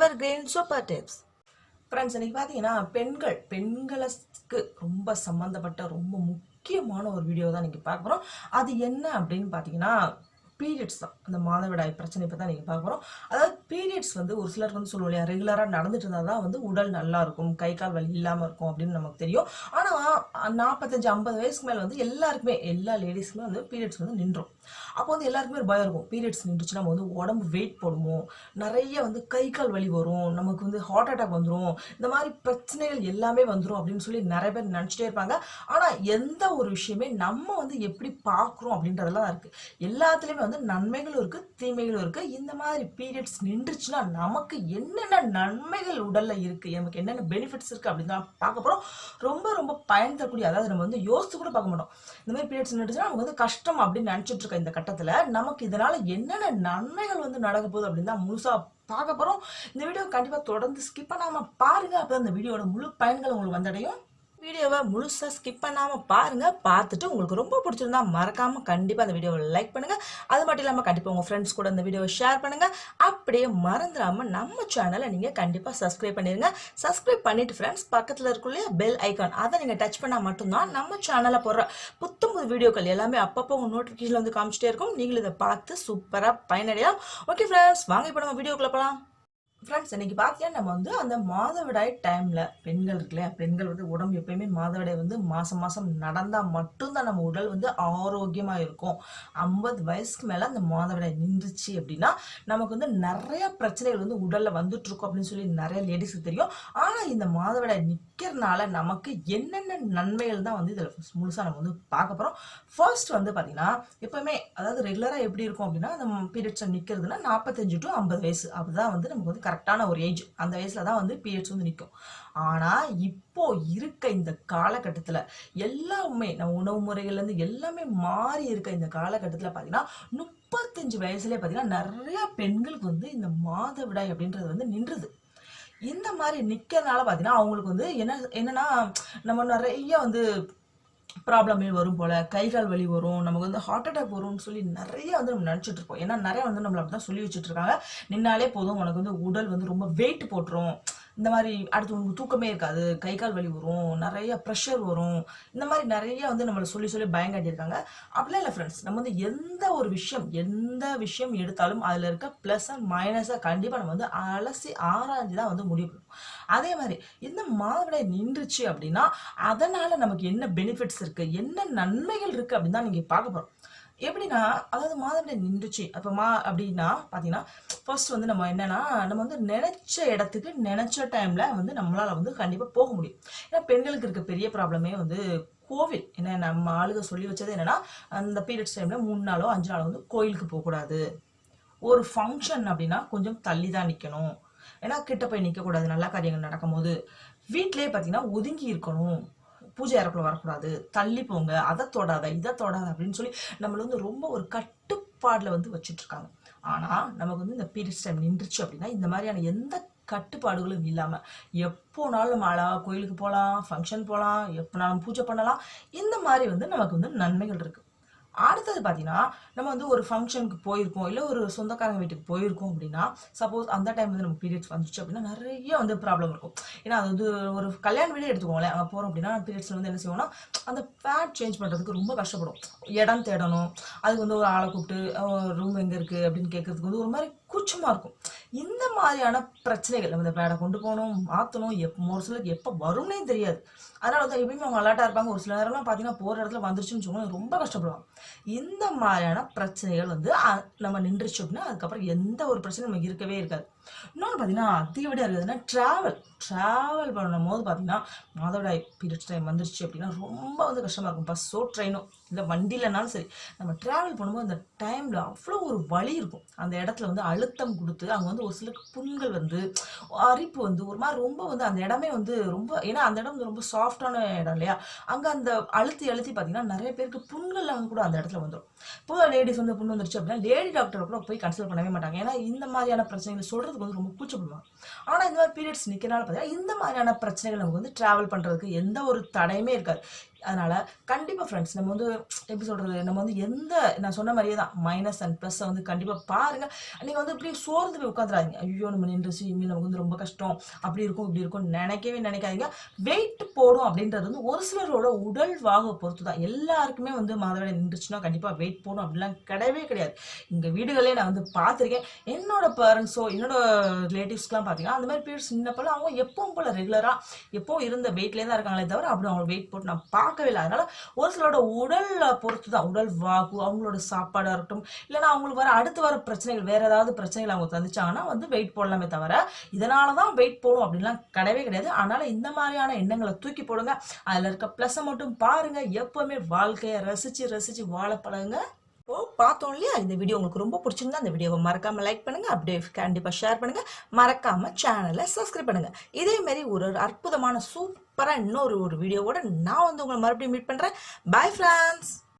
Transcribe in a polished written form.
evergreen super tips. Friends, இன்னைக்கு பார்த்தீங்கன்னா பெண்களுக்கு ரொம்ப சம்மந்தப்பட்ட ரொம்ப முக்கியமான ஒரு வீடியோ தான் நீங்கள் பார்க்க போகிறோம். அது என்ன அப்படின்னு பார்த்தீங்கன்னா பீரியட்ஸ் தான். அந்த மாதவிடாய் பிரச்சனை இப்போ தான் நீங்கள் பார்க்க போகிறோம். அதாவது பீரியட்ஸ் வந்து ஒரு சிலர் வந்து சொல்லுவோம் இல்லையா, ரெகுலராக நடந்துட்டு இருந்தால் தான் வந்து உடல் நல்லா இருக்கும், கை கால் வலி இல்லாமல் இருக்கும் அப்படின்னு நமக்கு தெரியும். ஆனால் 45-50 வயசுக்கு மேலே வந்து எல்லாருக்குமே எல்லா லேடிஸ்க்குமே வந்து பீரியட்ஸ் வந்து நின்றோம். அப்போ வந்து எல்லாருக்குமே ஒரு பயம் இருக்கும், பீரியட்ஸ் நின்றுச்சு நம்ம வந்து உடம்பு வெயிட் போடுவோம், நிறைய வந்து கை கால் வலி வரும், நமக்கு வந்து ஹார்ட் அட்டாக் வந்துடும், இந்த மாதிரி பிரச்சனைகள் எல்லாமே வந்துடும் அப்படின்னு சொல்லி நிறைய பேர் நினச்சிட்டே இருப்பாங்க. ஆனால் எந்த ஒரு விஷயமே நம்ம வந்து எப்படி பார்க்குறோம் அப்படின்றதெல்லாம் இருக்குது. எல்லாத்துலேயுமே வந்து நன்மைகளும் இருக்குது, தீமைகளும் இருக்குது. இந்த மாதிரி பீரியட்ஸ் நின்றுச்சுன்னா நமக்கு என்னென்ன நன்மைகள் உடலில் இருக்குது, நமக்கு என்னென்ன பெனிஃபிட்ஸ் இருக்குது அப்படின்னு தான் பார்க்க போகிறோம். ரொம்ப ரொம்ப பயன் தரக்கூடிய, அதாவது நம்ம வந்து யோசித்து கூட பார்க்க மாட்டோம். இந்த மாதிரி பீரியட்ஸ் நின்றுச்சுன்னா நமக்கு வந்து கஷ்டம் அப்படின்னு நினச்சிட்டு இருக்க இந்த கட்டத்தில் நமக்கு இதனால என்னென்ன நன்மைகள் வந்து நடக்க போகுது அப்படின்னு தான் முழுசா பார்க்க போகிறோம். இந்த வீடியோ கண்டிப்பாக தொடர்ந்து ஸ்கிப் பண்ணாமல் பாருங்க, அப்போ இந்த வீடியோட முழு பயன்கள் உங்களுக்கு வந்தடையும். வீடியோவை முழுசாக ஸ்கிப் பண்ணாமல் பாருங்கள். பார்த்துட்டு உங்களுக்கு ரொம்ப பிடிச்சிருந்தா மறக்காமல் கண்டிப்பாக அந்த வீடியோவை லைக் பண்ணுங்கள். அது மட்டும் இல்லாமல் கண்டிப்பாக உங்கள் ஃப்ரெண்ட்ஸ் கூட இந்த வீடியோவை ஷேர் பண்ணுங்கள். அப்படியே மறந்துடாமல் நம்ம சேனலை நீங்கள் கண்டிப்பாக சப்ஸ்கிரைப் பண்ணிடுங்க. சப்ஸ்கிரைப் பண்ணிவிட்டு ஃப்ரெண்ட்ஸ் பக்கத்தில் இருக்குள்ளே பெல் ஐக்கான், அதை நீங்கள் டச் பண்ணால் மட்டும்தான் நம்ம சேனலில் போடுற புது வீடியோக்கள் எல்லாமே அப்பப்போ உங்கள் நோட்டிஃபிகேஷன் வந்து காமிச்சிட்டே இருக்கும். நீங்களும் இதை பார்த்து சூப்பராக பயனடையலாம். ஓகே ஃப்ரெண்ட்ஸ், வாங்க இப்போ நம்ம வீடியோக்குள்ளே போகலாம். ஃப்ரெண்ட்ஸ், இன்னைக்கு பார்த்தீங்கன்னா நம்ம வந்து அந்த மாதவிடாய் டைமில் பெண்கள் இருக்கு இல்லையா, பெண்கள் வந்து உடம்பு எப்பயுமே மாதவிடாய் வந்து மாதம் நடந்தால் மட்டும்தான் நம்ம உடல் வந்து ஆரோக்கியமாக இருக்கும். 50 வயசுக்கு மேலே அந்த மாதவிடாய் நின்றுச்சு அப்படின்னா நமக்கு வந்து நிறைய பிரச்சனைகள் வந்து உடலில் வந்துட்டுருக்கும் அப்படின்னு சொல்லி நிறைய லேடிஸுக்கு தெரியும். ஆனால் இந்த மாதவிடாய் நிற்கிறதுனால நமக்கு என்னென்ன நன்மைகள் தான் வந்து இதில் முழுசாக நம்ம வந்து பார்க்க போகிறோம். ஃபர்ஸ்ட் வந்து பார்த்தீங்கன்னா எப்போவுமே, அதாவது ரெகுலராக எப்படி இருக்கும் அப்படின்னா அந்த பீரியட்ஸ் நிற்கிறதுனா 45 to 50 வயசு, அதுதான் வந்து நமக்கு வந்து கரெக்டான ஒரு ஏஜ். அந்த வயசுல தான் வந்து பீரியட்ஸ் வந்து நிற்கும். ஆனா இப்போ இருக்க இந்த காலகட்டத்துல எல்லாமே நம்ம உணவு முறைகள்ல இருந்து எல்லாமே மாறி இருக்க இந்த காலகட்டத்துல பாத்தீங்கன்னா 35 வயசுலயே பாத்தீங்கன்னா நிறைய பெண்களுக்கு வந்து இந்த மாதவிடாய் அப்படின்றது வந்து நின்றுது. இந்த மாதிரி நிக்கிறதுனால பாத்தீங்கன்னா அவங்களுக்கு வந்து என்னன்னா நம்ம நிறைய வந்து ப்ராப்ளமே வரும் போல, கை கால் வலி வரும், நமக்கு வந்து ஹார்ட் அட்டாக் வரும்னு சொல்லி நிறைய வந்து நம்ம நினச்சிட்டு இருப்போம். ஏன்னா நிறைய வந்து நம்மளை அப்படி தான் சொல்லி வச்சுட்டு இருக்காங்க, நின்னாலே போதும் உனக்கு வந்து உடல் வந்து ரொம்ப வெயிட் போட்டுரும், இந்த மாதிரி அடுத்து உங்களுக்கு தூக்கமே இருக்காது, கை கால் வலி வரும், நிறைய ப்ரெஷர் வரும், இந்த மாதிரி நிறைய வந்து நம்மளை சொல்லி பயங்காட்டியிருக்காங்க. அப்படிலாம் இல்லை ஃப்ரெண்ட்ஸ், நம்ம வந்து எந்த விஷயம் எடுத்தாலும் அதில் இருக்க ப்ளஸ் அண்ட் மைனஸாக கண்டிப்பாக நம்ம வந்து அலசி ஆராய்ஞ்சு தான் வந்து முடிவு பண்ணுவோம். அதே மாதிரி இந்த மாதவிடாய் நின்றுச்சு அப்படின்னா அதனால நமக்கு என்ன பெனிஃபிட்ஸ் இருக்கு, என்ன நன்மைகள் இருக்கு அப்படின்னு தான் நீங்க பார்க்க போறோம். எப்படின்னா, அதாவது மாதவிடாய் நின்றுச்சு அப்படின்னா பாத்தீங்கன்னா ஃபர்ஸ்ட் வந்து நம்ம என்னன்னா நம்ம வந்து நினைச்ச இடத்துக்கு நினைச்ச டைம்ல வந்து நம்மளால வந்து கண்டிப்பா போக முடியும். ஏன்னா பெண்களுக்கு இருக்க பெரிய ப்ராப்ளமே வந்து கோவில். ஏன்னா நம்ம ஆளுக சொல்லி வச்சது என்னன்னா அந்த பீரியட்ஸ் டைம்ல 3 நாளோ 5 நாளோ வந்து கோயிலுக்கு போகக்கூடாது, ஒரு ஃபங்க்ஷன் அப்படின்னா கொஞ்சம் தள்ளி தான் நிற்கணும், ஏன்னா கிட்ட போய் நிற்கக்கூடாது, நல்ல காரியங்கள் நடக்கும் போது வீட்டிலேயே பார்த்தீங்கன்னா ஒதுங்கி இருக்கணும், பூஜை அறைக்குள்ள வரக்கூடாது, தள்ளி போங்க, அதை தொடாத இதை தொடாத அப்படின்னு சொல்லி நம்மள வந்து ரொம்ப ஒரு கட்டுப்பாடில் வந்து வச்சுட்டு இருக்காங்க. ஆனால் நமக்கு வந்து இந்த பீரியட்ஸ் டைம் நின்றுச்சு அப்படின்னா இந்த மாதிரியான எந்த கட்டுப்பாடுகளும் இல்லாமல் எப்போனாலும் நம்ம அழகா கோயிலுக்கு போகலாம், ஃபங்க்ஷன் போகலாம், எப்போனாலும் பூஜை பண்ணலாம். இந்த மாதிரி வந்து நமக்கு வந்து நன்மைகள் இருக்குது. அடுத்தது பார்த்தீங்கன்னா நம்ம வந்து ஒரு ஃபங்க்ஷனுக்கு போயிருக்கோம், இல்லை ஒரு சொந்தக்காரங்க வீட்டுக்கு போயிருக்கோம் அப்படின்னா சப்போஸ் அந்த டைம் வந்து நமக்கு பீரியட்ஸ் வந்துச்சு அப்படின்னா நிறைய வந்து ப்ராப்ளம் இருக்கும். ஏன்னா அது வந்து ஒரு கல்யாண வீடே எடுத்துக்கோங்களேன், அங்கே போகிறோம் அப்படின்னா பீரியட்ஸில் வந்து என்ன செய்வோம்னா அந்த பேட் சேஞ்ச் பண்ணுறதுக்கு ரொம்ப கஷ்டப்படும், இடம் தேடணும், அதுக்கு வந்து ஒரு ஆளை கூப்பிட்டு ரூம் எங்கே இருக்குது அப்படின்னு கேட்கறதுக்கு வந்து ஒரு மாதிரி கூச்சமாக இருக்கும். இந்த மாதிரியான பிரச்சனைகள் நம்ம இந்த பேடை கொண்டு போகணும், மாற்றணும், ஒரு சிலருக்கு எப்போ வரும்னே தெரியாது. அதனால வந்து எப்பயுமே அவங்க அலர்ட்டாக இருப்பாங்க. ஒரு சில நேரம்லாம் பார்த்தீங்கன்னா போகிற இடத்துல வந்துருச்சுன்னு சொல்லுவாங்க, ரொம்ப கஷ்டப்படுவாங்க. இந்த மாதிரியான பிரச்சனைகள் வந்து நம்ம நின்றுச்சு அப்படின்னா அதுக்கப்புறம் எந்த ஒரு பிரச்சனையும் நமக்கு இருக்கவே இருக்காது. இன்னொன்று பார்த்தீங்கன்னா அதிகப்படியாக இருக்குதுன்னா ட்ராவல் பண்ணும் போது பார்த்தீங்கன்னா மாதவிடாய் பீரியட்ஸ் டைம் வந்துருச்சு அப்படின்னா ரொம்ப வந்து கஷ்டமாக இருக்கும். பஸ்ஸோ ட்ரெயினோ இல்லை வண்டியிலனாலும் சரி, நம்ம ட்ராவல் பண்ணும்போது அந்த டைமில் அவ்வளோ ஒரு வலி இருக்கும். அந்த இடத்துல வந்து அழுத்தம் கொடுத்து அங்கே வந்து ஒரு சிலருக்கு புண்கள் வந்து அரிப்பு வந்து ஒரு மாதிரி ரொம்ப வந்து அந்த இடமே வந்து ரொம்ப, ஏன்னா அந்த இடம் வந்து ரொம்ப சாஃப்டான இடம் இல்லையா, அங்கே அந்த அழுத்தி பார்த்தீங்கன்னா நிறைய பேருக்கு புண்கள்லாம் வந்து கூட அந்த இடத்துல வந்துடும். இப்போ லேடிஸ் வந்து புண்ணு வந்துருச்சு அப்படின்னா லேடி டாக்டரை கூட போய் கன்சல்ட் பண்ணவே மாட்டாங்க, ஏன்னா இந்த மாதிரியான பிரச்சனைகளை சொல்கிறதுக்கு வந்து ரொம்ப கூச்சப்படுவாங்க. ஆனால் இந்த மாதிரி பீரியட்ஸ் நிற்கிறனால பார்த்தீங்கன்னா இந்த மாதிரியான பிரச்சனைகள் நமக்கு வந்து ட்ராவல் பண்ணுறதுக்கு எந்த ஒரு தடையுமே இருக்காது. அதனால் கண்டிப்பாக ஃப்ரெண்ட்ஸ் நம்ம வந்து எப்படி சொல்கிறது, நம்ம வந்து நான் சொன்ன மாதிரியே தான் மைனஸ் அண்ட் ப்ளஸ்ஸை வந்து கண்டிப்பாக பாருங்கள். நீங்கள் வந்து இப்படி சோர்ந்து போய் உட்காந்துடாதீங்க. ஐயோ நம்ம நின்றுச்சு இனிமேல் நமக்கு வந்து ரொம்ப கஷ்டம், அப்படி இருக்கும் இப்படி இருக்கும் நினைக்காதீங்க. வெயிட் போடும் அப்படின்றது வந்து ஒரு சிலரோட உடல் வாக பொறுத்து தான். எல்லாருக்குமே வந்து மாதவிடாய் நின்றுச்சுன்னா கண்டிப்பாக வெயிட் போடும் அப்படிலாம் கிடையவே கிடையாது. எங்கள் வீடுகளே நான் வந்து பார்த்துருக்கேன். என்னோட பேரண்ட்ஸோ என்னோட ரிலேட்டிவ்ஸ்க்குலாம் பார்த்தீங்கன்னா அந்த மாதிரி பீரியட்ஸ் நின்னப்பல அவங்க எப்பவும் போல் ரெகுலராக எப்பவும் இருந்த வெயிட்லேயே தான் இருக்காங்களே தவிர அப்படி அவங்க வெயிட் போட்டு நான் பார்க்கவே இல்லை. அதனால ஒரு சிலரோட உடலை பொறுத்து தான், உடல் வாகு, அவங்களோட சாப்பாடாக இருக்கட்டும், இல்லைன்னா அவங்களுக்கு அடுத்து வர பிரச்சனைகள் வேற ஏதாவது பிரச்சனைகள் அவங்க தந்துச்சாங்கன்னா வந்து வெயிட் போடலாமே தவிர இதனால தான் வெயிட் போடும் அப்படின்லாம் கிடையவே கிடையாது. அதனால இந்த மாதிரியான எண்ணங்களை தூக்கி போடுங்க. அதில் இருக்க ப்ளஸ்ஸை மட்டும் பாருங்க. எப்பவுமே வாழ்க்கையை ரசிச்சு வாழ பழகுங்க. இப்போ பார்த்தோம் இல்லையா, இந்த வீடியோ உங்களுக்கு ரொம்ப பிடிச்சிருந்தா அந்த வீடியோவை மறக்காம லைக் பண்ணுங்க, அப்படியே கண்டிப்பாக ஷேர் பண்ணுங்க, மறக்காம சேனலை சப்ஸ்கிரைப் பண்ணுங்க. இதே மாதிரி ஒரு அற்புதமான சூப்பராக இன்னொரு வீடியோவோட நான் வந்து உங்களை மறுபடியும் மீட் பண்றேன். Bye friends.